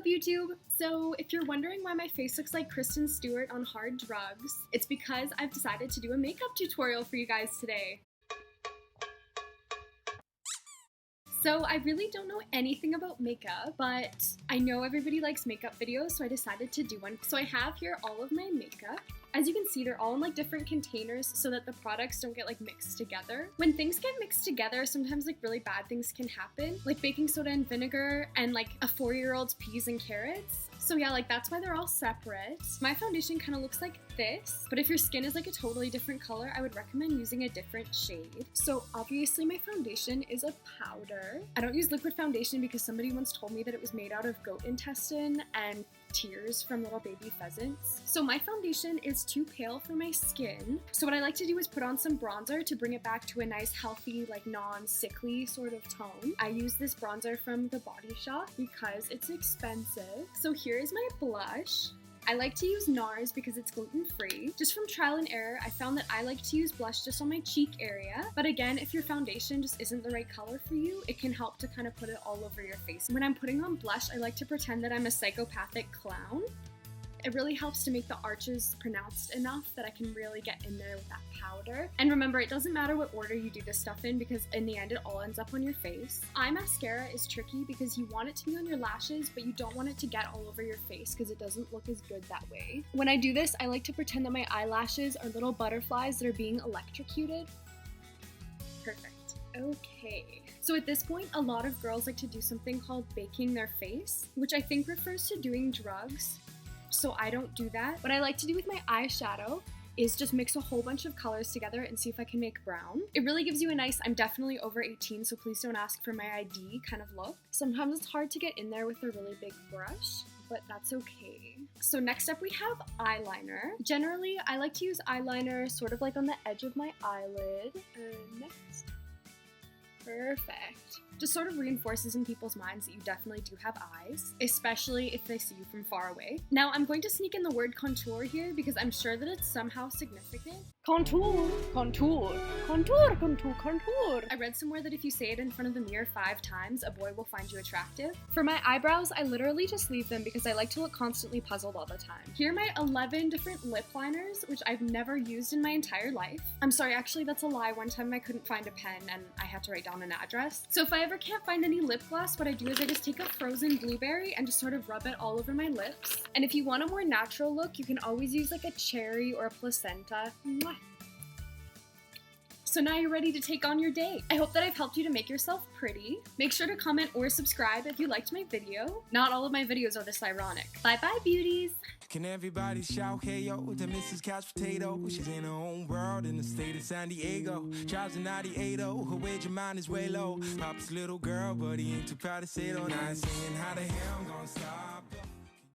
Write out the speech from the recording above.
YouTube? So if you're wondering why my face looks like Kristen Stewart on hard drugs, it's because I've decided to do a makeup tutorial for you guys today. So I really don't know anything about makeup, but I know everybody likes makeup videos, so I decided to do one. So I have here all of my makeup. As you can see, they're all in like different containers so that the products don't get like mixed together. When things get mixed together, sometimes like really bad things can happen, like baking soda and vinegar and like a 4-year-old's peas and carrots. So yeah, like that's why they're all separate. My foundation kind of looks like this, but if your skin is like a totally different color, I would recommend using a different shade. So obviously my foundation is a powder. I don't use liquid foundation because somebody once told me that it was made out of goat intestine and tears from little baby pheasants. So my foundation is too pale for my skin. So what I like to do is put on some bronzer to bring it back to a nice healthy, like non-sickly sort of tone. I use this bronzer from the Body Shop because it's expensive. So here is my blush. I like to use NARS because it's gluten-free. Just from trial and error, I found that I like to use blush just on my cheek area. But again, if your foundation just isn't the right color for you, it can help to kind of put it all over your face. When I'm putting on blush, I like to pretend that I'm a psychopathic clown. It really helps to make the arches pronounced enough that I can really get in there with that powder. And remember, it doesn't matter what order you do this stuff in because in the end it all ends up on your face. Eye mascara is tricky because you want it to be on your lashes, but you don't want it to get all over your face because it doesn't look as good that way. When I do this, I like to pretend that my eyelashes are little butterflies that are being electrocuted. Perfect. Okay. So at this point, a lot of girls like to do something called baking their face, which I think refers to doing drugs. So I don't do that. What I like to do with my eyeshadow is just mix a whole bunch of colors together and see if I can make brown. It really gives you a nice, I'm definitely over 18, so please don't ask for my ID kind of look. Sometimes it's hard to get in there with a really big brush, but that's okay. So next up we have eyeliner. Generally, I like to use eyeliner sort of like on the edge of my eyelid. Next. Perfect. Just sort of reinforces in people's minds that you definitely do have eyes, especially if they see you from far away. Now I'm going to sneak in the word contour here because I'm sure that it's somehow significant. Contour, contour, contour, contour, contour. I read somewhere that if you say it in front of the mirror 5 times, a boy will find you attractive. For my eyebrows, I literally just leave them because I like to look constantly puzzled all the time. Here are my 11 different lip liners, which I've never used in my entire life. I'm sorry, actually that's a lie. One time I couldn't find a pen and I had to write down an address. So if I ever can't find any lip gloss, what I do is I just take a frozen blueberry and just sort of rub it all over my lips. And if you want a more natural look, you can always use like a cherry or a placenta. Mwah. So now you're ready to take on your day. I hope that I've helped you to make yourself pretty. Make sure to comment or subscribe if you liked my video. Not all of my videos are this ironic. Bye bye, beauties. Can everybody shout hey yo to Mrs. Couch Potato? She's in her own world in the state of San Diego. Chapza 98, her wage of mine is way low. Papa's little girl, but he ain't too proud to say it. Now I'm saying how the hell I'm gonna stop her?